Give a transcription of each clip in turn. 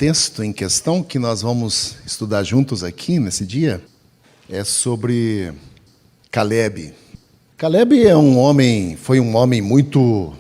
texto em questão que nós vamos estudar juntos aqui nesse dia é sobre Caleb. Caleb foi um homem muito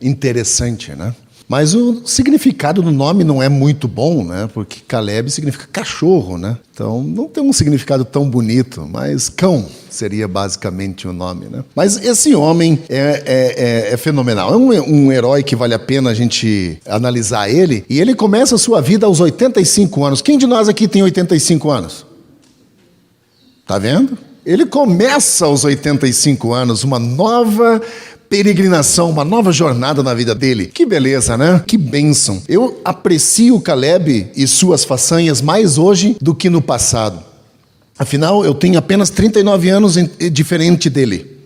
interessante, né? Mas o significado do nome não é muito bom, né? Porque Caleb significa cachorro, né? Então não tem um significado tão bonito, mas cão seria basicamente o nome, né? Mas esse homem é fenomenal. É um herói que vale a pena a gente analisar ele. E ele começa a sua vida aos 85 anos. Quem de nós aqui tem 85 anos? Tá vendo? Ele começa aos 85 anos, uma nova peregrinação, uma nova jornada na vida dele. Que beleza, né? Que bênção. Eu aprecio Caleb e suas façanhas mais hoje do que no passado. Afinal, eu tenho apenas 39 anos diferente dele,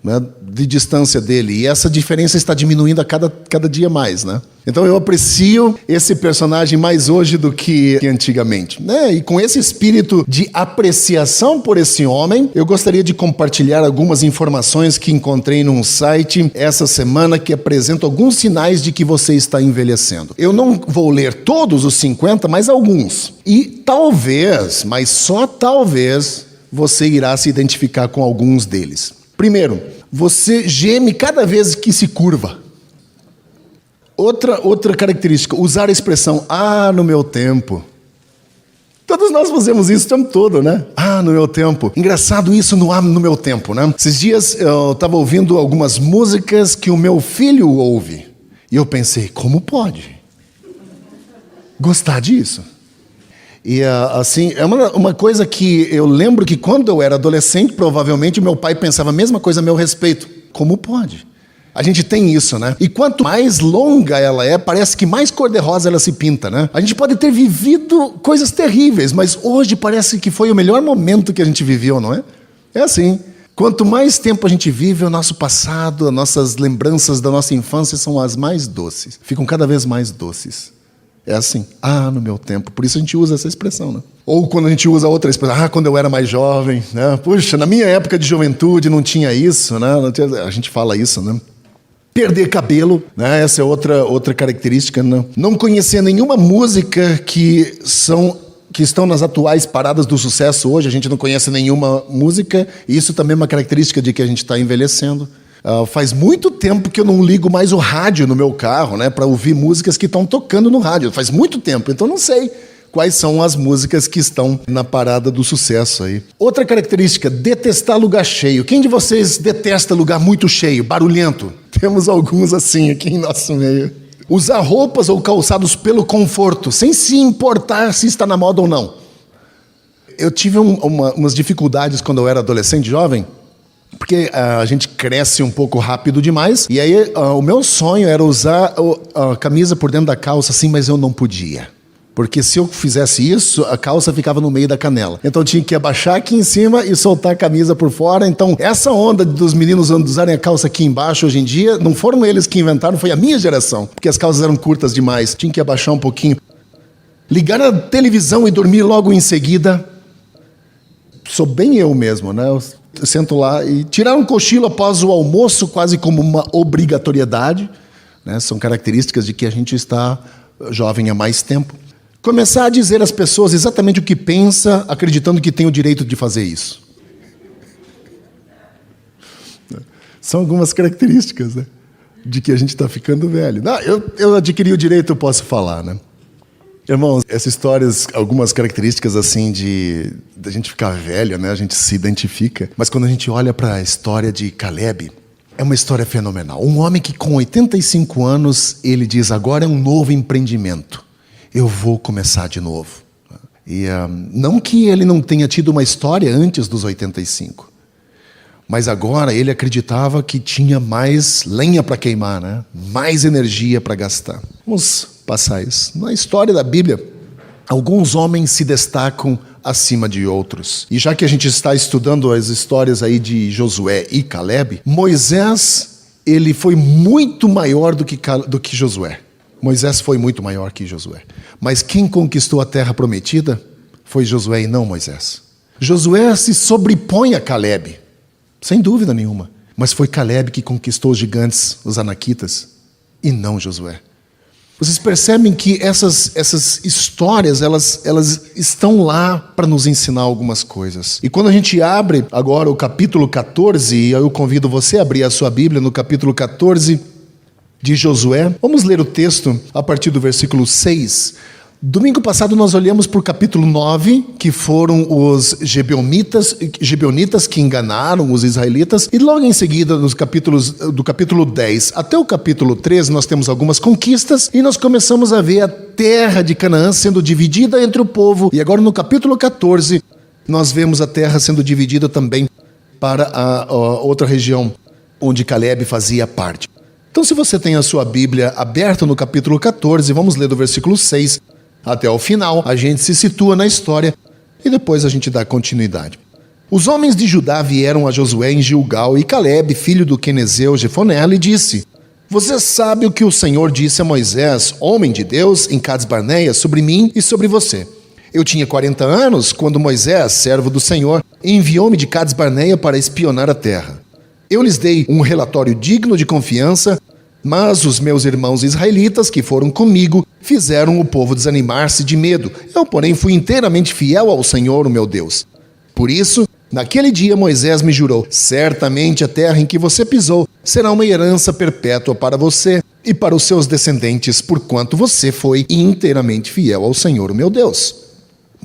né? De distância dele. E essa diferença está diminuindo a cada dia mais, né? Então eu aprecio esse personagem mais hoje do que antigamente, né? E com esse espírito de apreciação por esse homem, eu gostaria de compartilhar algumas informações que encontrei num site essa semana que apresentam alguns sinais de que você está envelhecendo. Eu não vou ler todos os 50, mas alguns. E talvez, mas só talvez, você irá se identificar com alguns deles. Primeiro, você geme cada vez que se curva. Outra característica, usar a expressão, no meu tempo. Todos nós fazemos isso o tempo todo, né? No meu tempo. Engraçado isso no meu tempo, né? Esses dias eu estava ouvindo algumas músicas que o meu filho ouve. E eu pensei, como pode gostar disso? E assim, é uma coisa que eu lembro que quando eu era adolescente, provavelmente meu pai pensava a mesma coisa a meu respeito. Como pode? A gente tem isso, né? E quanto mais longa ela é, parece que mais cor-de-rosa ela se pinta, né? A gente pode ter vivido coisas terríveis, mas hoje parece que foi o melhor momento que a gente viveu, não é? É assim. Quanto mais tempo a gente vive, o nosso passado, as nossas lembranças da nossa infância são as mais doces. Ficam cada vez mais doces. É assim, no meu tempo. Por isso a gente usa essa expressão, né? Ou quando a gente usa outra expressão, quando eu era mais jovem, né? Puxa, na minha época de juventude não tinha isso, né? A gente fala isso, né? Perder cabelo, né? Essa é outra característica, né? Não conhecer nenhuma música que estão nas atuais paradas do sucesso hoje. A gente não conhece nenhuma música. E isso também é uma característica de que a gente está envelhecendo. Faz muito tempo que eu não ligo mais o rádio no meu carro, né, para ouvir músicas que estão tocando no rádio. Faz muito tempo, então não sei quais são as músicas que estão na parada do sucesso aí. Outra característica, detestar lugar cheio. Quem de vocês detesta lugar muito cheio, barulhento? Temos alguns assim aqui em nosso meio. Usar roupas ou calçados pelo conforto, sem se importar se está na moda ou não. Eu tive umas dificuldades quando eu era adolescente, jovem, porque a gente cresce um pouco rápido demais. E aí o meu sonho era usar a camisa por dentro da calça assim, mas eu não podia. Porque se eu fizesse isso, a calça ficava no meio da canela. Então eu tinha que abaixar aqui em cima e soltar a camisa por fora. Então essa onda dos meninos usarem a calça aqui embaixo hoje em dia, não foram eles que inventaram, foi a minha geração. Porque as calças eram curtas demais. Tinha que abaixar um pouquinho. Ligar a televisão e dormir logo em seguida. Sou bem eu mesmo, né? Eu sento lá e tirar um cochilo após o almoço quase como uma obrigatoriedade, né? São características de que a gente está jovem há mais tempo. Começar a dizer às pessoas exatamente o que pensa, acreditando que tem o direito de fazer isso. São algumas características, né, de que a gente está ficando velho. Eu adquiri o direito, eu posso falar, né? Irmãos, essas histórias, algumas características assim da gente ficar velho, né? A gente se identifica. Mas quando a gente olha para a história de Caleb, é uma história fenomenal. Um homem que com 85 anos, ele diz, agora é um novo empreendimento. Eu vou começar de novo. E não que ele não tenha tido uma história antes dos 85. Mas agora ele acreditava que tinha mais lenha para queimar, né? Mais energia para gastar. Vamos passar isso. Na história da Bíblia, alguns homens se destacam acima de outros. E já que a gente está estudando as histórias aí de Josué e Caleb, Moisés, ele foi muito maior do que Josué. Moisés foi muito maior que Josué. Mas quem conquistou a terra prometida foi Josué e não Moisés. Josué se sobrepõe a Caleb, sem dúvida nenhuma. Mas foi Caleb que conquistou os gigantes, os anaquitas, e não Josué. Vocês percebem que essas histórias, elas estão lá para nos ensinar algumas coisas. E quando a gente abre agora o capítulo 14, e eu convido você a abrir a sua Bíblia no capítulo 14 de Josué, vamos ler o texto a partir do versículo 6. Domingo passado nós olhamos para o capítulo 9, que foram os gibeonitas que enganaram os israelitas, e logo em seguida, nos capítulos do capítulo 10 até o capítulo 13, nós temos algumas conquistas, e nós começamos a ver a terra de Canaã sendo dividida entre o povo, e agora no capítulo 14, nós vemos a terra sendo dividida também para a outra região, onde Calebe fazia parte. Então, se você tem a sua Bíblia aberta no capítulo 14, vamos ler do versículo 6 até o final, a gente se situa na história e depois a gente dá continuidade. Os homens de Judá vieram a Josué em Gilgal, e Calebe, filho do quenezeu Jefoné, lhe disse: Você sabe o que o Senhor disse a Moisés, homem de Deus, em Cades-Barneia, sobre mim e sobre você. Eu tinha 40 anos quando Moisés, servo do Senhor, enviou-me de Cades-Barneia para espionar a terra. Eu lhes dei um relatório digno de confiança, mas os meus irmãos israelitas que foram comigo fizeram o povo desanimar-se de medo. Eu, porém, fui inteiramente fiel ao Senhor, o meu Deus. Por isso, naquele dia Moisés me jurou: certamente a terra em que você pisou será uma herança perpétua para você e para os seus descendentes, porquanto você foi inteiramente fiel ao Senhor, o meu Deus.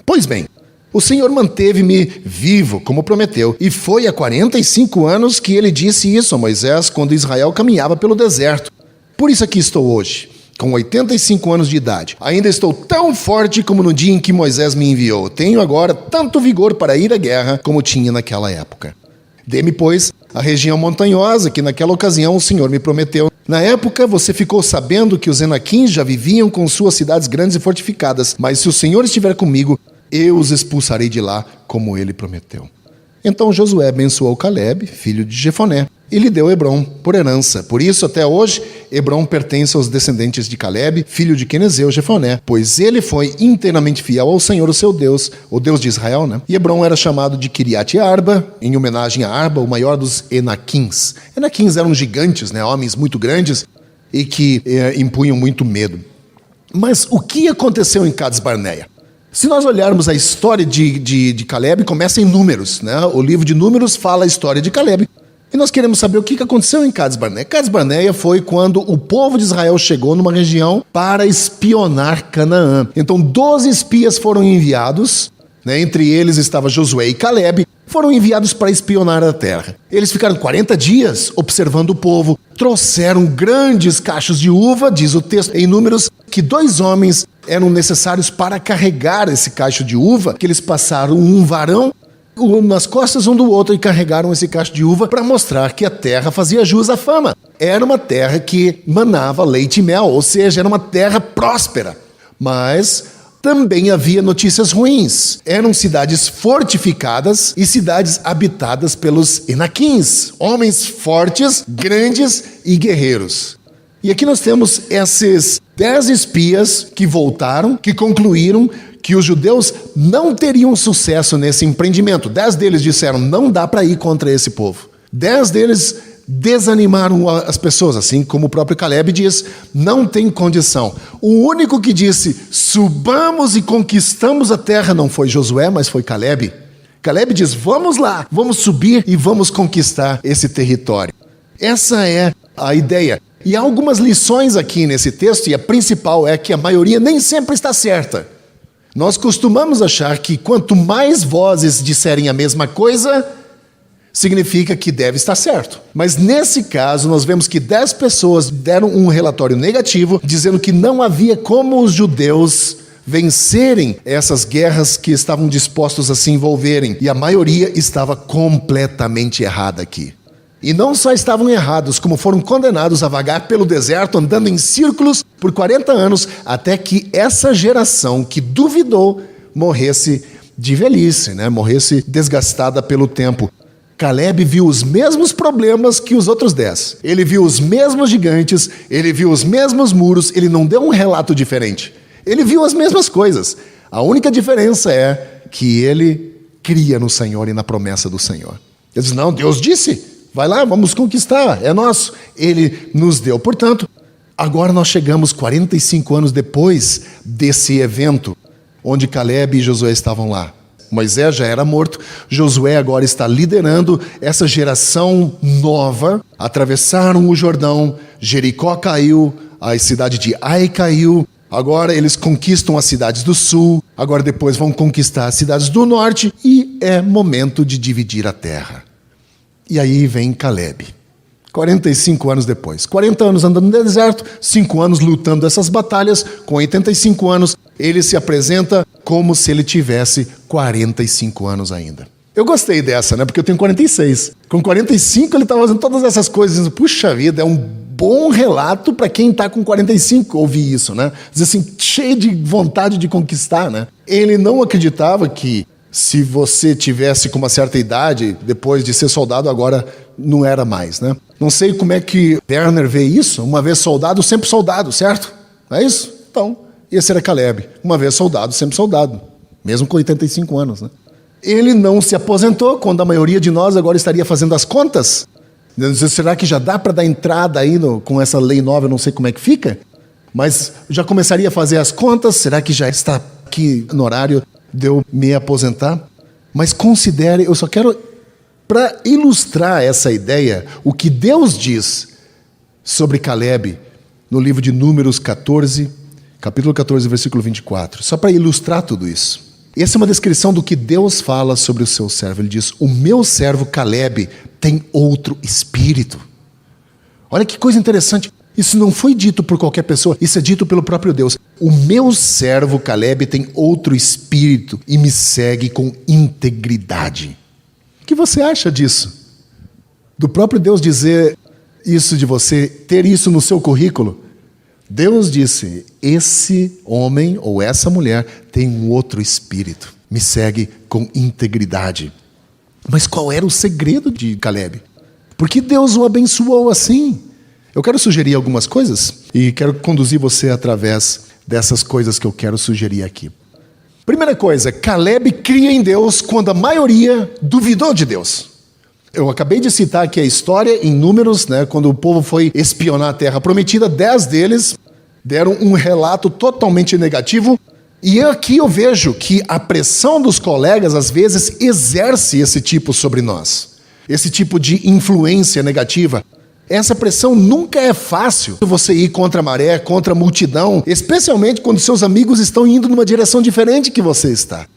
Pois bem, o Senhor manteve-me vivo, como prometeu, e foi há 45 anos que ele disse isso a Moisés, quando Israel caminhava pelo deserto. Por isso aqui estou hoje, com 85 anos de idade. Ainda estou tão forte como no dia em que Moisés me enviou. Tenho agora tanto vigor para ir à guerra como tinha naquela época. Dê-me, pois, a região montanhosa que naquela ocasião o Senhor me prometeu. Na época você ficou sabendo que os Enaquins já viviam com suas cidades grandes e fortificadas, mas se o Senhor estiver comigo, eu os expulsarei de lá, como ele prometeu. Então Josué abençoou Calebe, filho de Jefoné, e lhe deu Hebrom por herança. Por isso, até hoje, Hebrom pertence aos descendentes de Calebe, filho de quenezeu Jefoné, pois ele foi inteiramente fiel ao Senhor, o seu Deus, o Deus de Israel, né? E Hebrom era chamado de Kiriat Arba, em homenagem a Arba, o maior dos Enaquins. Enaquins eram gigantes, né? Homens muito grandes e que impunham muito medo. Mas o que aconteceu em Cades-Barneia? Se nós olharmos a história de Calebe, começa em Números, né? O livro de Números fala a história de Calebe. E nós queremos saber o que aconteceu em Cades-Barneia. Cades-Barneia foi quando o povo de Israel chegou numa região para espionar Canaã. Então 12 espias foram enviados, né? Entre eles estava Josué e Calebe, foram enviados para espionar a terra. Eles ficaram 40 dias observando o povo, trouxeram grandes cachos de uva, diz o texto em Números, que 2 homens eram necessários para carregar esse cacho de uva, que eles passaram um varão nas costas um do outro e carregaram esse cacho de uva para mostrar que a terra fazia jus à fama. Era uma terra que manava leite e mel, ou seja, era uma terra próspera. Mas também havia notícias ruins. Eram cidades fortificadas e cidades habitadas pelos Enaquins, homens fortes, grandes e guerreiros. E aqui nós temos esses 10 espias que voltaram, que concluíram que os judeus não teriam sucesso nesse empreendimento. 10 deles disseram: não dá para ir contra esse povo. 10 deles desanimaram as pessoas, assim como o próprio Calebe diz: não tem condição. O único que disse: subamos e conquistamos a terra, não foi Josué, mas foi Calebe. Calebe diz: vamos lá, vamos subir e vamos conquistar esse território. Essa é a ideia. E há algumas lições aqui nesse texto, e a principal é que a maioria nem sempre está certa. Nós costumamos achar que quanto mais vozes disserem a mesma coisa, significa que deve estar certo. Mas nesse caso, nós vemos que 10 pessoas deram um relatório negativo, dizendo que não havia como os judeus vencerem essas guerras que estavam dispostos a se envolverem. E a maioria estava completamente errada aqui. E não só estavam errados, como foram condenados a vagar pelo deserto, andando em círculos por 40 anos, até que essa geração que duvidou morresse de velhice, né? Morresse desgastada pelo tempo. Calebe viu os mesmos problemas que os outros 10. Ele viu os mesmos gigantes, ele viu os mesmos muros, ele não deu um relato diferente. Ele viu as mesmas coisas. A única diferença é que ele cria no Senhor e na promessa do Senhor. Ele diz: não, Deus disse, vai lá, vamos conquistar, é nosso. Ele nos deu. Portanto, Agora nós chegamos 45 anos depois desse evento, onde Caleb e Josué estavam lá. Moisés já era morto, Josué agora está liderando essa geração nova. Atravessaram o Jordão, Jericó caiu, a cidade de Ai caiu. Agora eles conquistam as cidades do sul, agora depois vão conquistar as cidades do norte e é momento de dividir a terra. E aí vem Caleb, 45 anos depois. 40 anos andando no deserto, 5 anos lutando essas batalhas. Com 85 anos, ele se apresenta como se ele tivesse 45 anos ainda. Eu gostei dessa, né? Porque eu tenho 46. Com 45 ele estava fazendo todas essas coisas, dizendo, puxa vida, é um bom relato para quem está com 45 ouvir isso, né? Diz assim, cheio de vontade de conquistar, né? Ele não acreditava que se você tivesse com uma certa idade, depois de ser soldado, agora não era mais, né? Não sei como é que Werner vê isso. Uma vez soldado, sempre soldado, certo? Não é isso? Então, esse era Caleb. Uma vez soldado, sempre soldado. Mesmo com 85 anos, né? Ele não se aposentou, quando a maioria de nós agora estaria fazendo as contas. Será que já dá para dar entrada aí com essa lei nova? Eu não sei como é que fica. Mas já começaria a fazer as contas. Será que já está aqui no horário de eu me aposentar? Mas considere, eu só quero, para ilustrar essa ideia, o que Deus diz sobre Caleb no livro de Números 14, capítulo 14, versículo 24. Só para ilustrar tudo isso. Essa é uma descrição do que Deus fala sobre o seu servo. Ele diz, o meu servo Caleb tem outro espírito. Olha que coisa interessante. Isso não foi dito por qualquer pessoa, isso é dito pelo próprio Deus. O meu servo Caleb tem outro espírito e me segue com integridade. O que você acha disso? Do próprio Deus dizer isso de você, ter isso no seu currículo? Deus disse, esse homem ou essa mulher tem um outro espírito, me segue com integridade. Mas qual era o segredo de Caleb? Por que Deus o abençoou assim? Eu quero sugerir algumas coisas e quero conduzir você através dessas coisas que eu quero sugerir aqui. Primeira coisa, Caleb cria em Deus quando a maioria duvidou de Deus. Eu acabei de citar aqui a história em Números, né, quando o povo foi espionar a Terra Prometida, 10 deles deram um relato totalmente negativo. E aqui eu vejo que a pressão dos colegas, às vezes, exerce esse tipo sobre nós. Esse tipo de influência negativa. Essa pressão nunca é fácil. Você ir contra a maré, contra a multidão, especialmente quando seus amigos estão indo numa direção diferente que você está.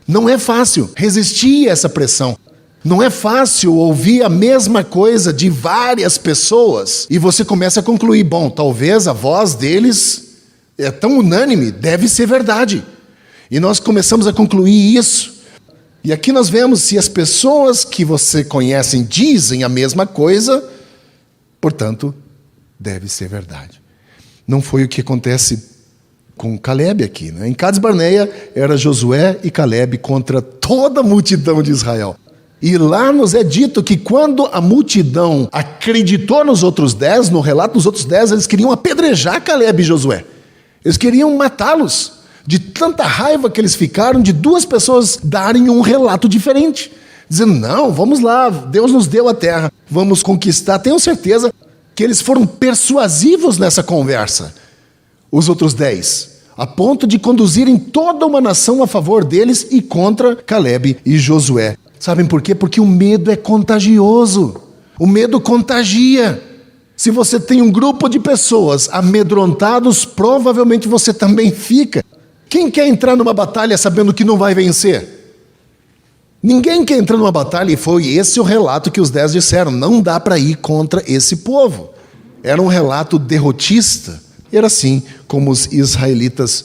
Não é fácil resistir a essa pressão. Não é fácil ouvir a mesma coisa de várias pessoas e você começa a concluir, bom, talvez a voz deles é tão unânime, deve ser verdade. E nós começamos a concluir isso. E aqui nós vemos se as pessoas que você conhece dizem a mesma coisa, portanto, deve ser verdade. Não foi o que acontece com Caleb aqui, né? Em Cades Barneia era Josué e Caleb contra toda a multidão de Israel. E lá nos é dito que quando a multidão acreditou nos outros 10, no relato dos outros 10, eles queriam apedrejar Caleb e Josué. Eles queriam matá-los, de tanta raiva que eles ficaram de duas pessoas darem um relato diferente. Dizendo, não, vamos lá, Deus nos deu a terra, vamos conquistar. Tenho certeza que eles foram persuasivos nessa conversa, os outros 10, a ponto de conduzirem toda uma nação a favor deles e contra Caleb e Josué. Sabem por quê? Porque o medo é contagioso. O medo contagia. Se você tem um grupo de pessoas amedrontados, provavelmente você também fica. Quem quer entrar numa batalha sabendo que não vai vencer? Ninguém quer entrar numa batalha, e foi esse o relato que os 10 disseram. Não dá para ir contra esse povo. Era um relato derrotista. Era assim como os israelitas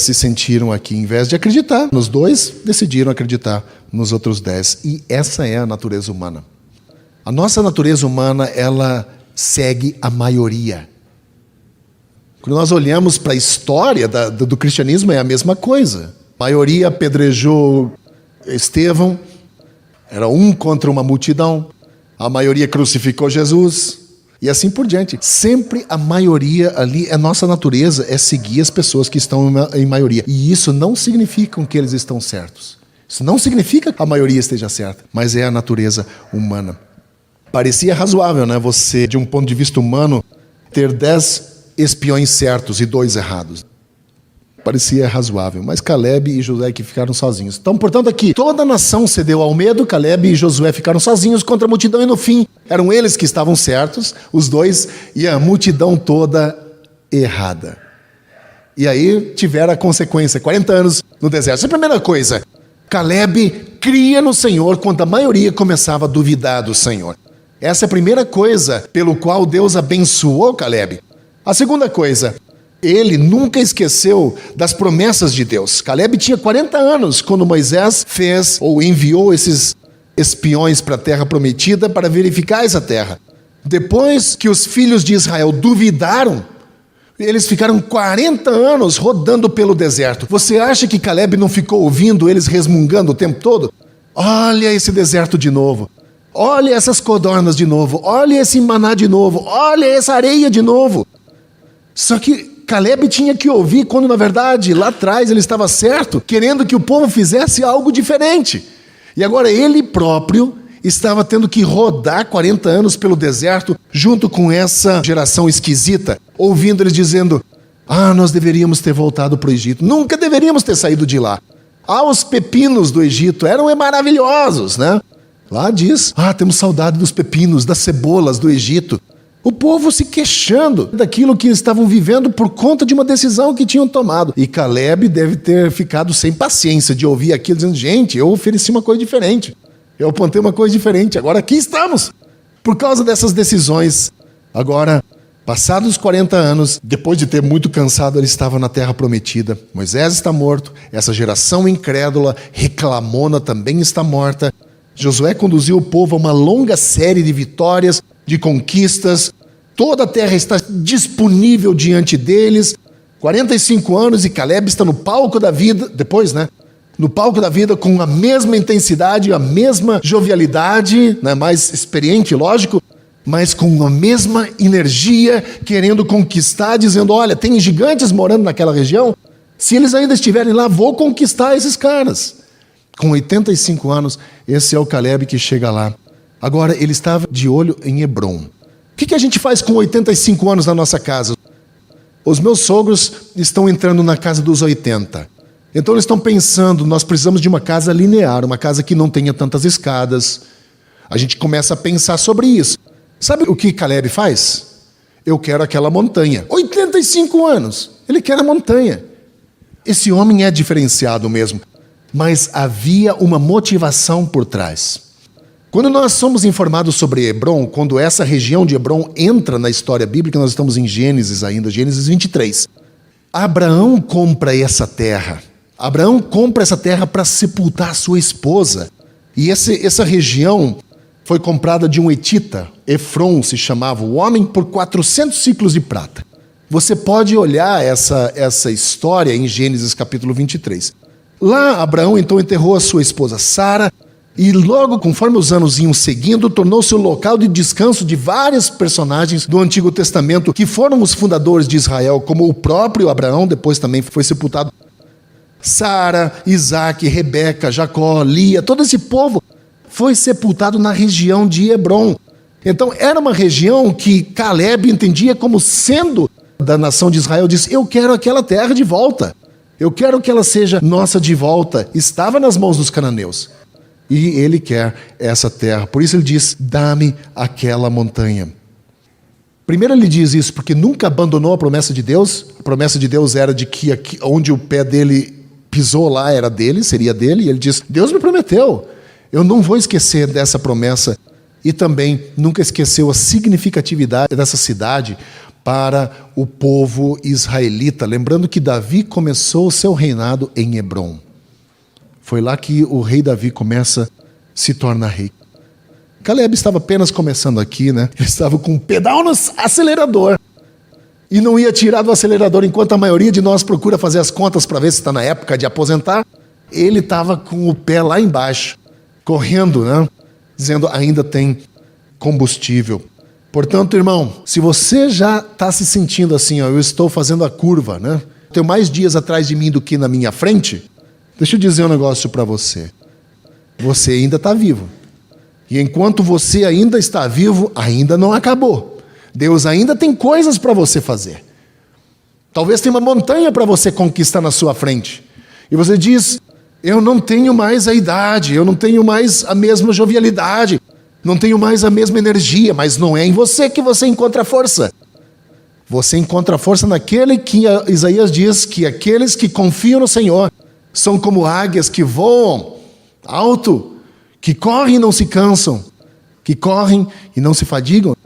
se sentiram aqui. Em vez de acreditar nos 2, decidiram acreditar nos outros 10. E essa é a natureza humana. A nossa natureza humana, ela segue a maioria. Quando nós olhamos para a história do cristianismo, é a mesma coisa. A maioria apedrejou Estevão, era um contra uma multidão. A maioria crucificou Jesus. E assim por diante. Sempre a maioria ali, a nossa natureza é seguir as pessoas que estão em maioria. E isso não significa que eles estão certos. Isso não significa que a maioria esteja certa, mas é a natureza humana. Parecia razoável, né? Você, de um ponto de vista humano, ter 10 espiões certos e 2 errados. Parecia razoável, mas Caleb e Josué que ficaram sozinhos. Então, portanto, aqui, toda a nação cedeu ao medo, Caleb e Josué ficaram sozinhos contra a multidão, e no fim, eram eles que estavam certos, os 2, e a multidão toda errada. E aí tiveram a consequência, 40 anos no deserto. Essa é a primeira coisa. Caleb cria no Senhor quando a maioria começava a duvidar do Senhor. Essa é a primeira coisa pelo qual Deus abençoou Caleb. A segunda coisa, ele nunca esqueceu das promessas de Deus. Caleb tinha 40 anos quando Moisés fez ou enviou esses espiões para a terra prometida para verificar essa terra. Depois que os filhos de Israel duvidaram, eles ficaram 40 anos rodando pelo deserto. Você acha que Caleb não ficou ouvindo eles resmungando o tempo todo? Olha esse deserto de novo. Olha essas codornas de novo. Olha esse maná de novo. Olha essa areia de novo. Só que Caleb tinha que ouvir quando, na verdade, lá atrás ele estava certo, querendo que o povo fizesse algo diferente. E agora ele próprio estava tendo que rodar 40 anos pelo deserto junto com essa geração esquisita, ouvindo eles dizendo: nós deveríamos ter voltado para o Egito, nunca deveríamos ter saído de lá. Os pepinos do Egito eram maravilhosos, né? Lá diz: temos saudade dos pepinos, das cebolas do Egito. O povo se queixando daquilo que estavam vivendo por conta de uma decisão que tinham tomado. E Caleb deve ter ficado sem paciência de ouvir aquilo, dizendo: gente, eu ofereci uma coisa diferente. Eu apontei uma coisa diferente, agora aqui estamos. Por causa dessas decisões. Agora, passados 40 anos, depois de ter muito cansado, ele estava na terra prometida. Moisés está morto, essa geração incrédula, reclamona, também está morta. Josué conduziu o povo a uma longa série de vitórias, de conquistas. Toda a terra está disponível diante deles. 45 anos e Caleb está no palco da vida, depois, né? No palco da vida com a mesma intensidade, a mesma jovialidade, né? Mais experiente, lógico, mas com a mesma energia, querendo conquistar, dizendo: olha, tem gigantes morando naquela região, se eles ainda estiverem lá, vou conquistar esses caras. Com 85 anos, esse é o Caleb que chega lá. Agora, ele estava de olho em Hebrom. O que a gente faz com 85 anos na nossa casa? Os meus sogros estão entrando na casa dos 80. Então eles estão pensando: nós precisamos de uma casa linear, uma casa que não tenha tantas escadas. A gente começa a pensar sobre isso. Sabe o que Caleb faz? Eu quero aquela montanha. 85 anos, ele quer a montanha. Esse homem é diferenciado mesmo, mas havia uma motivação por trás. Quando nós somos informados sobre Hebrom, quando essa região de Hebrom entra na história bíblica, nós estamos em Gênesis ainda, Gênesis 23. Abraão compra essa terra. Abraão compra essa terra para sepultar sua esposa. E essa região foi comprada de um etita, Efron se chamava o homem, por 400 ciclos de prata. Você pode olhar essa história em Gênesis capítulo 23. Lá Abraão então enterrou a sua esposa Sara, e logo, conforme os anos iam seguindo, tornou-se o local de descanso de vários personagens do Antigo Testamento, que foram os fundadores de Israel, como o próprio Abraão, depois também foi sepultado. Sara, Isaac, Rebeca, Jacó, Lia, todo esse povo foi sepultado na região de Hebrom. Então era uma região que Caleb entendia como sendo da nação de Israel. Disse: eu quero aquela terra de volta. Eu quero que ela seja nossa de volta. Estava nas mãos dos cananeus. E ele quer essa terra. Por isso ele diz: dá-me aquela montanha. Primeiro ele diz isso porque nunca abandonou a promessa de Deus. A promessa de Deus era de que aqui, onde o pé dele pisou lá era dele, seria dele. E ele diz: Deus me prometeu. Eu não vou esquecer dessa promessa. E também nunca esqueceu a significatividade dessa cidade para o povo israelita. Lembrando que Davi começou o seu reinado em Hebrom. Foi lá que o rei Davi começa a se tornar rei. Caleb estava apenas começando aqui, né? Ele estava com o pedal no acelerador. E não ia tirar do acelerador enquanto a maioria de nós procura fazer as contas para ver se está na época de aposentar. Ele estava com o pé lá embaixo, correndo, né? Dizendo: ainda tem combustível. Portanto, irmão, se você já está se sentindo assim, eu estou fazendo a curva, né? Tenho mais dias atrás de mim do que na minha frente. Deixa eu dizer um negócio para você. Você ainda está vivo. E enquanto você ainda está vivo, ainda não acabou. Deus ainda tem coisas para você fazer. Talvez tenha uma montanha para você conquistar na sua frente. E você diz, eu não tenho mais a idade, eu não tenho mais a mesma jovialidade, não tenho mais a mesma energia, mas não é em você que você encontra força. Você encontra força naquele que Isaías diz que aqueles que confiam no Senhor são como águias que voam alto, que correm e não se cansam, que correm e não se fadigam.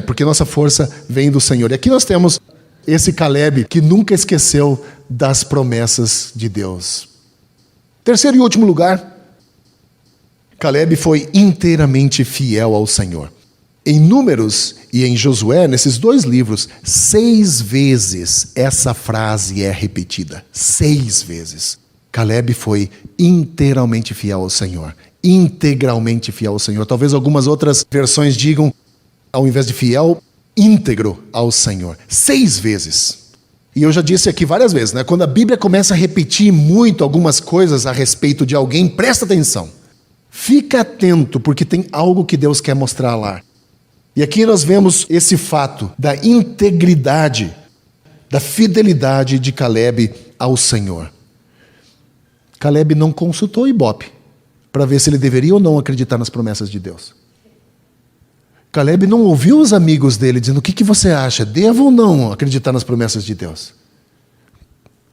Porque nossa força vem do Senhor. E aqui nós temos esse Caleb que nunca esqueceu das promessas de Deus. Terceiro e último lugar, Caleb foi inteiramente fiel ao Senhor. Em Números e em Josué, nesses 2 livros, 6 vezes essa frase é repetida. 6 vezes. Caleb foi inteiramente fiel ao Senhor. Integralmente fiel ao Senhor. Talvez algumas outras versões digam, ao invés de fiel, íntegro ao Senhor. 6 vezes. E eu já disse aqui várias vezes, né? Quando a Bíblia começa a repetir muito algumas coisas a respeito de alguém, presta atenção. Fica atento, porque tem algo que Deus quer mostrar lá. E aqui nós vemos esse fato da integridade, da fidelidade de Caleb ao Senhor. Caleb não consultou Ibope para ver se ele deveria ou não acreditar nas promessas de Deus. Caleb não ouviu os amigos dele dizendo, o que você acha? Devo ou não acreditar nas promessas de Deus?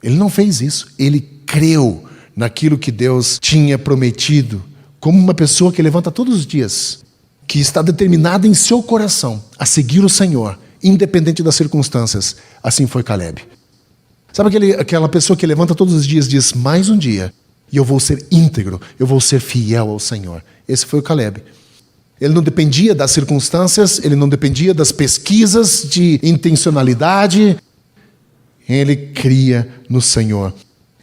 Ele não fez isso. Ele creu naquilo que Deus tinha prometido, como uma pessoa que levanta todos os dias, que está determinada em seu coração a seguir o Senhor, independente das circunstâncias. Assim foi Caleb. Sabe aquela pessoa que levanta todos os dias e diz, mais um dia, e eu vou ser íntegro, eu vou ser fiel ao Senhor. Esse foi o Caleb. Ele não dependia das circunstâncias, ele não dependia das pesquisas de intencionalidade. Ele cria no Senhor.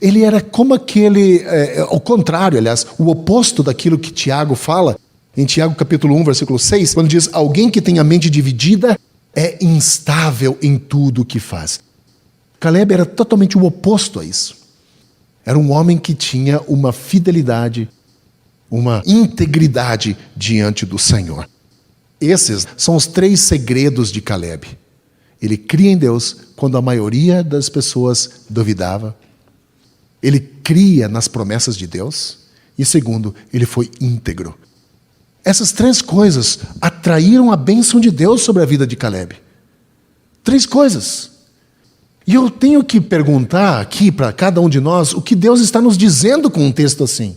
Ele era como ao contrário, aliás, o oposto daquilo que Tiago fala, em Tiago capítulo 1, versículo 6, quando diz, alguém que tem a mente dividida é instável em tudo o que faz. Caleb era totalmente o oposto a isso. Era um homem que tinha uma fidelidade, uma integridade diante do Senhor. Esses são os 3 segredos de Caleb. Ele cria em Deus quando a maioria das pessoas duvidava. Ele cria nas promessas de Deus. E segundo, ele foi íntegro. Essas 3 coisas atraíram a bênção de Deus sobre a vida de Caleb. 3 coisas. E eu tenho que perguntar aqui para cada um de nós o que Deus está nos dizendo com um texto assim.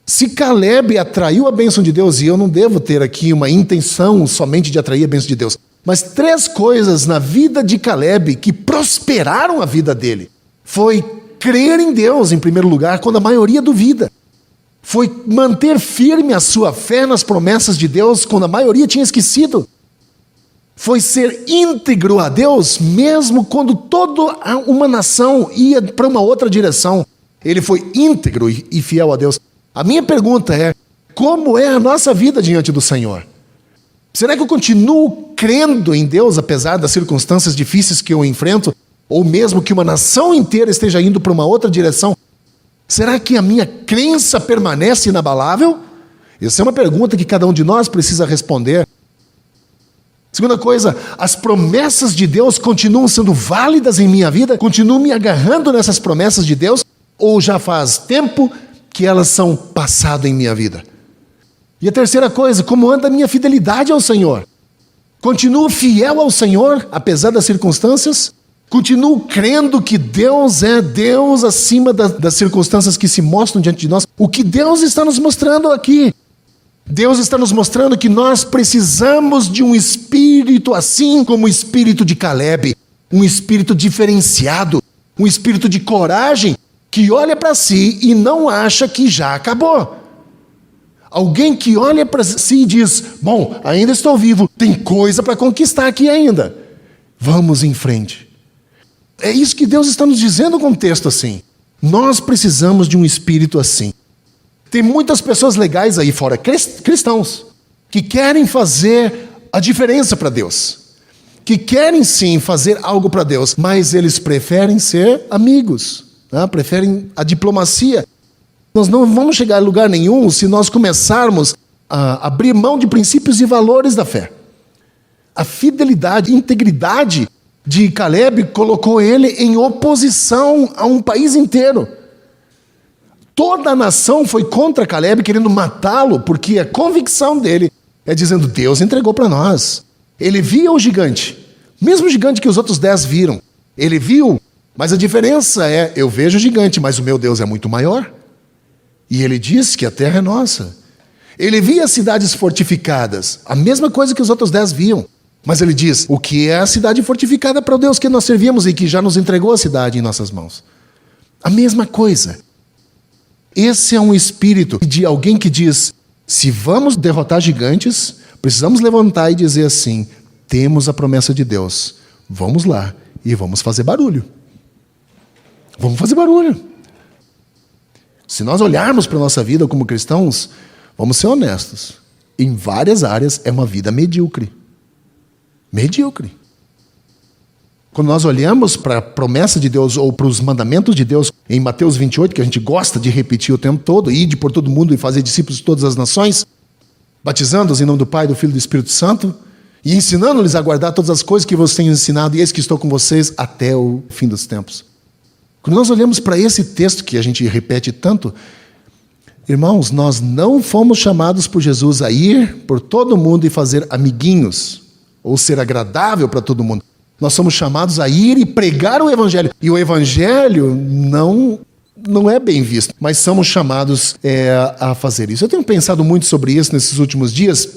Se Caleb atraiu a bênção de Deus, e eu não devo ter aqui uma intenção somente de atrair a bênção de Deus, mas 3 coisas na vida de Caleb que prosperaram a vida dele. Foi crer em Deus, em primeiro lugar, quando a maioria duvida. Foi manter firme a sua fé nas promessas de Deus, quando a maioria tinha esquecido. Foi ser íntegro a Deus, mesmo quando toda uma nação ia para uma outra direção. Ele foi íntegro e fiel a Deus. A minha pergunta é, como é a nossa vida diante do Senhor? Será que eu continuo crendo em Deus, apesar das circunstâncias difíceis que eu enfrento? Ou mesmo que uma nação inteira esteja indo para uma outra direção? Será que a minha crença permanece inabalável? Essa é uma pergunta que cada um de nós precisa responder. Segunda coisa, as promessas de Deus continuam sendo válidas em minha vida? Continuo me agarrando nessas promessas de Deus? Ou já faz tempo que elas são passado em minha vida? E a terceira coisa, como anda a minha fidelidade ao Senhor? Continuo fiel ao Senhor, apesar das circunstâncias? Continuo crendo que Deus é Deus acima das circunstâncias que se mostram diante de nós? O que Deus está nos mostrando aqui? Deus está nos mostrando que nós precisamos de um espírito assim como o espírito de Caleb, um espírito diferenciado, um espírito de coragem, que olha para si e não acha que já acabou. Alguém que olha para si e diz, bom, ainda estou vivo, tem coisa para conquistar aqui ainda. Vamos em frente. É isso que Deus está nos dizendo com um texto assim. Nós precisamos de um espírito assim. Tem muitas pessoas legais aí fora, cristãos, que querem fazer a diferença para Deus. Que querem sim fazer algo para Deus, mas eles preferem ser amigos. Preferem a diplomacia. Nós não vamos chegar a lugar nenhum se nós começarmos a abrir mão de princípios e valores da fé. A fidelidade, a integridade de Caleb colocou ele em oposição a um país inteiro. Toda a nação foi contra Caleb, querendo matá-lo, porque a convicção dele é dizendo: Deus entregou para nós. Ele via o gigante, mesmo gigante que os outros 10 viram. Ele viu, mas a diferença é: eu vejo o gigante, mas o meu Deus é muito maior. E ele diz que a terra é nossa. Ele via cidades fortificadas, a mesma coisa que os outros 10 viam. Mas ele diz: o que é a cidade fortificada para o Deus que nós servimos e que já nos entregou a cidade em nossas mãos? A mesma coisa. Esse é um espírito de alguém que diz: se vamos derrotar gigantes, precisamos levantar e dizer assim: temos a promessa de Deus, vamos lá e vamos fazer barulho. Vamos fazer barulho. Se nós olharmos para a nossa vida como cristãos, vamos ser honestos, em várias áreas é uma vida medíocre. Medíocre. Quando nós olhamos para a promessa de Deus ou para os mandamentos de Deus em Mateus 28, que a gente gosta de repetir o tempo todo: ide por todo mundo e fazer discípulos de todas as nações, batizando-os em nome do Pai, do Filho e do Espírito Santo, e ensinando-lhes a guardar todas as coisas que vos tenho ensinado, e eis que estou com vocês até o fim dos tempos. Quando nós olhamos para esse texto que a gente repete tanto, irmãos, nós não fomos chamados por Jesus a ir por todo mundo e fazer amiguinhos, ou ser agradável para todo mundo. Nós somos chamados a ir e pregar o Evangelho. E o Evangelho não é bem visto, mas somos chamados a fazer isso. Eu tenho pensado muito sobre isso nesses últimos dias.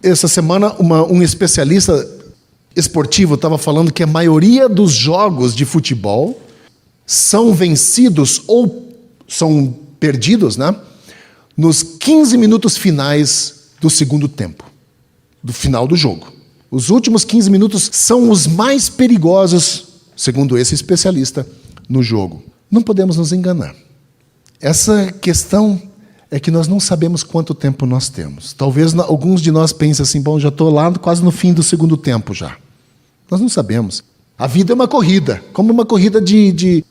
Essa semana, um especialista esportivo estava falando que a maioria dos jogos de futebol são vencidos ou são perdidos, né, nos 15 minutos finais do segundo tempo, do final do jogo. Os últimos 15 minutos são os mais perigosos, segundo esse especialista, no jogo. Não podemos nos enganar. Essa questão é que nós não sabemos quanto tempo nós temos. Talvez alguns de nós pensem assim: bom, já estou lá quase no fim do segundo tempo já. Nós não sabemos. A vida é uma corrida, como uma corrida de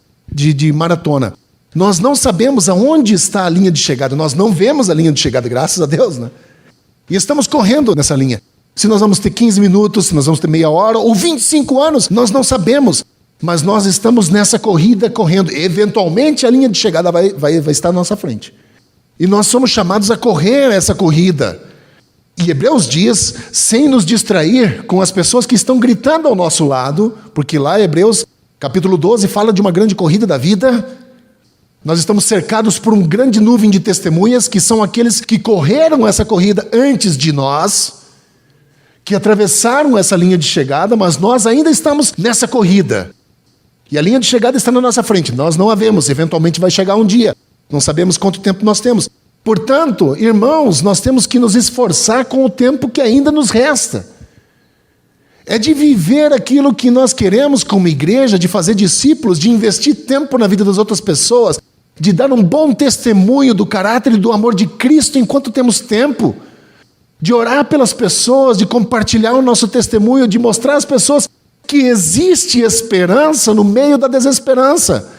maratona. Nós não sabemos aonde está a linha de chegada. Nós não vemos a linha de chegada, graças a Deus, né? E estamos correndo nessa linha. Se nós vamos ter 15 minutos, se nós vamos ter meia hora ou 25 anos, nós não sabemos. Mas nós estamos nessa corrida correndo. Eventualmente a linha de chegada vai estar à nossa frente. E nós somos chamados a correr essa corrida. E Hebreus diz, sem nos distrair com as pessoas que estão gritando ao nosso lado, porque lá Hebreus capítulo 12 fala de uma grande corrida da vida. Nós estamos cercados por uma grande nuvem de testemunhas, que são aqueles que correram essa corrida antes de nós, que atravessaram essa linha de chegada, mas nós ainda estamos nessa corrida. E a linha de chegada está na nossa frente. Nós não a vemos, eventualmente vai chegar um dia. Não sabemos quanto tempo nós temos. Portanto, irmãos, nós temos que nos esforçar com o tempo que ainda nos resta. É de viver aquilo que nós queremos como igreja, de fazer discípulos, de investir tempo na vida das outras pessoas, de dar um bom testemunho do caráter e do amor de Cristo enquanto temos tempo, de orar pelas pessoas, de compartilhar o nosso testemunho, de mostrar às pessoas que existe esperança no meio da desesperança.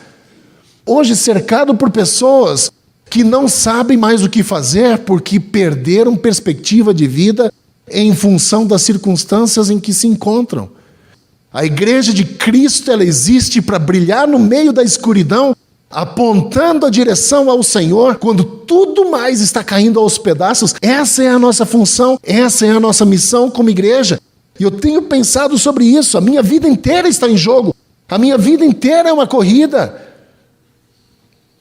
Hoje, cercado por pessoas que não sabem mais o que fazer porque perderam perspectiva de vida em função das circunstâncias em que se encontram. A igreja de Cristo, ela existe para brilhar no meio da escuridão, apontando a direção ao Senhor, quando tudo mais está caindo aos pedaços. Essa é a nossa função, essa é a nossa missão como igreja. E eu tenho pensado sobre isso. A minha vida inteira está em jogo. A minha vida inteira é uma corrida.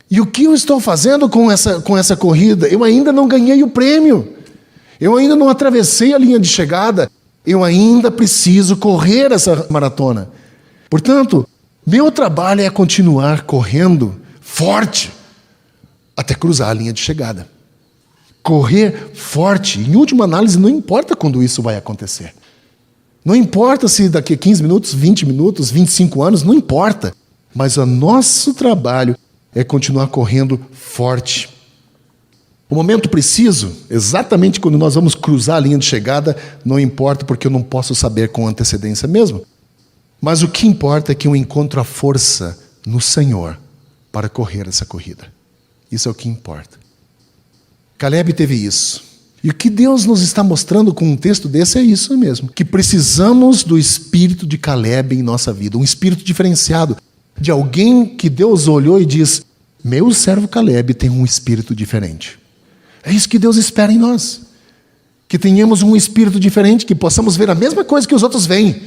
E o que eu estou fazendo com essa corrida? Eu ainda não ganhei o prêmio. Eu ainda não atravessei a linha de chegada. Eu ainda preciso correr essa maratona. Portanto, meu trabalho é continuar correndo forte até cruzar a linha de chegada. Correr forte. Em última análise, não importa quando isso vai acontecer. Não importa se daqui a 15 minutos, 20 minutos, 25 anos, não importa. Mas o nosso trabalho é continuar correndo forte. O momento preciso, exatamente quando nós vamos cruzar a linha de chegada, não importa, porque eu não posso saber com antecedência mesmo. Mas o que importa é que eu encontro a força no Senhor para correr essa corrida. Isso é o que importa. Caleb teve isso. E o que Deus nos está mostrando com um texto desse é isso mesmo, que precisamos do espírito de Caleb em nossa vida, um espírito diferenciado, de alguém que Deus olhou e diz: meu servo Caleb tem um espírito diferente. É isso que Deus espera em nós, que tenhamos um espírito diferente, que possamos ver a mesma coisa que os outros veem,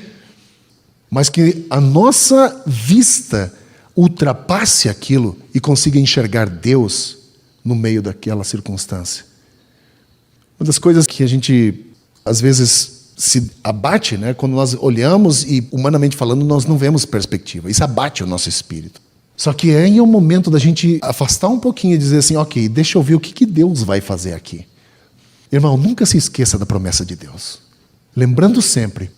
mas que a nossa vista ultrapasse aquilo e consiga enxergar Deus no meio daquela circunstância. Uma das coisas que a gente, às vezes, se abate, né, quando nós olhamos e, humanamente falando, nós não vemos perspectiva. Isso abate o nosso espírito. Só que aí é o momento da gente afastar um pouquinho e dizer assim: ok, deixa eu ver o que Deus vai fazer aqui. Irmão, nunca se esqueça da promessa de Deus. Lembrando sempre,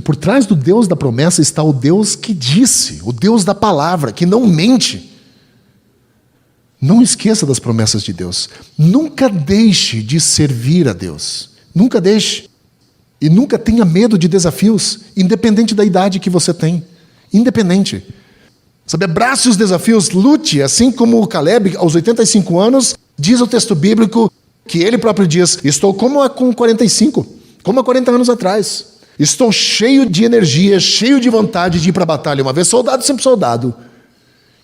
por trás do Deus da promessa está o Deus que disse, o Deus da palavra, que não mente. Não esqueça das promessas de Deus. Nunca deixe de servir a Deus. Nunca deixe. E nunca tenha medo de desafios, independente da idade que você tem. Independente. Sabe, abrace os desafios, lute, assim como o Caleb, aos 85 anos, diz o texto bíblico que ele próprio diz: estou como com 45, como há 40 anos atrás. Estou cheio de energia, cheio de vontade de ir para a batalha. Uma vez soldado, sempre soldado.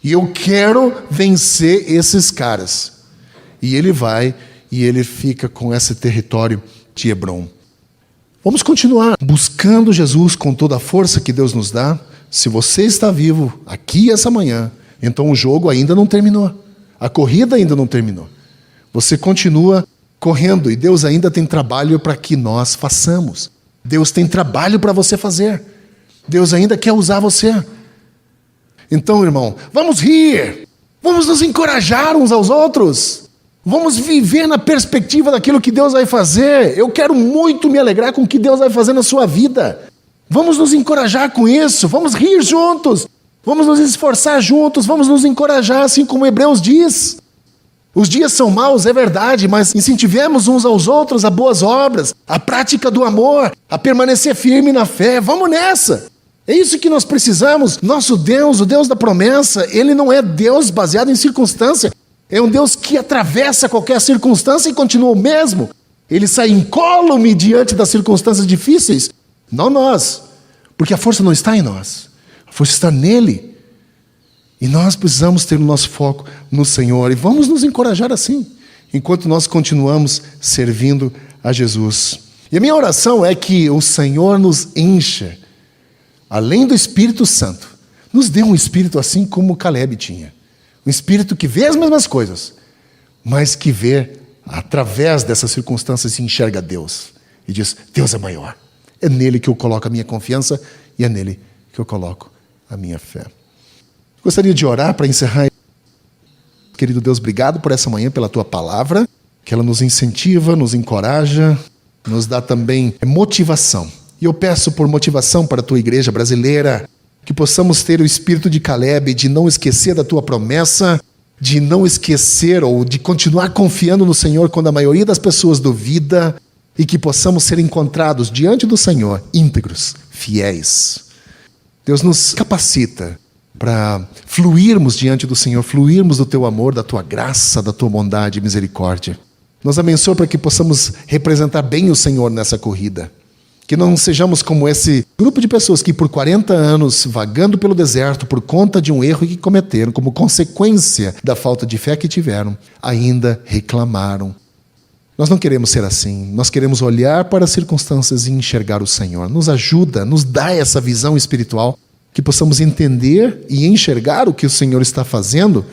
E eu quero vencer esses caras. E ele vai e ele fica com esse território de Hebron. Vamos continuar buscando Jesus com toda a força que Deus nos dá. Se você está vivo aqui essa manhã, então o jogo ainda não terminou. A corrida ainda não terminou. Você continua correndo e Deus ainda tem trabalho para que nós façamos. Deus tem trabalho para você fazer. Deus ainda quer usar você. Então, irmão, vamos rir, vamos nos encorajar uns aos outros, vamos viver na perspectiva daquilo que Deus vai fazer. Eu quero muito me alegrar com o que Deus vai fazer na sua vida. Vamos nos encorajar com isso, vamos rir juntos, vamos nos esforçar juntos, vamos nos encorajar, assim como Hebreus diz. Os dias são maus, é verdade, mas incentivemos uns aos outros a boas obras, a prática do amor, a permanecer firme na fé. Vamos nessa! É isso que nós precisamos. Nosso Deus, o Deus da promessa, Ele não é Deus baseado em circunstância. É um Deus que atravessa qualquer circunstância e continua o mesmo. Ele sai incólume diante das circunstâncias difíceis. Não nós, porque a força não está em nós. A força está nele. E nós precisamos ter o nosso foco no Senhor. E vamos nos encorajar assim, enquanto nós continuamos servindo a Jesus. E a minha oração é que o Senhor nos encha, além do Espírito Santo, nos dê um espírito assim como Caleb tinha. Um espírito que vê as mesmas coisas, mas que vê através dessas circunstâncias e enxerga Deus. E diz: Deus é maior. É nele que eu coloco a minha confiança e é nele que eu coloco a minha fé. Gostaria de orar para encerrar. Querido Deus, obrigado por essa manhã, pela Tua palavra, que ela nos incentiva, nos encoraja, nos dá também motivação. E eu peço por motivação para a Tua igreja brasileira, que possamos ter o espírito de Caleb, de não esquecer da Tua promessa, de não esquecer ou de continuar confiando no Senhor quando a maioria das pessoas duvida, e que possamos ser encontrados diante do Senhor, íntegros, fiéis. Deus nos capacita para fluirmos diante do Senhor, fluirmos do Teu amor, da Tua graça, da Tua bondade e misericórdia. Nos abençoa para que possamos representar bem o Senhor nessa corrida. Que não sejamos como esse grupo de pessoas que por 40 anos, vagando pelo deserto por conta de um erro que cometeram, como consequência da falta de fé que tiveram, ainda reclamaram. Nós não queremos ser assim. Nós queremos olhar para as circunstâncias e enxergar o Senhor. Nos ajuda, nos dá essa visão espiritual, que possamos entender e enxergar o que o Senhor está fazendo.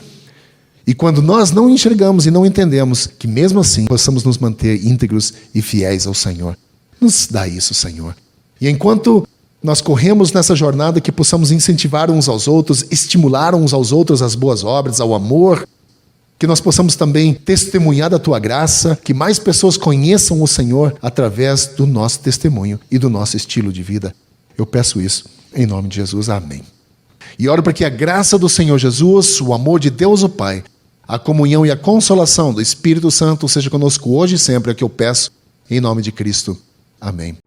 E quando nós não enxergamos e não entendemos, que mesmo assim possamos nos manter íntegros e fiéis ao Senhor. Nos dá isso, Senhor. E enquanto nós corremos nessa jornada, que possamos incentivar uns aos outros, estimular uns aos outros às boas obras, ao amor, que nós possamos também testemunhar da Tua graça, que mais pessoas conheçam o Senhor através do nosso testemunho e do nosso estilo de vida. Eu peço isso em nome de Jesus. Amém. E oro para que a graça do Senhor Jesus, o amor de Deus o Pai, a comunhão e a consolação do Espírito Santo seja conosco hoje e sempre, é o que eu peço em nome de Cristo. Amém.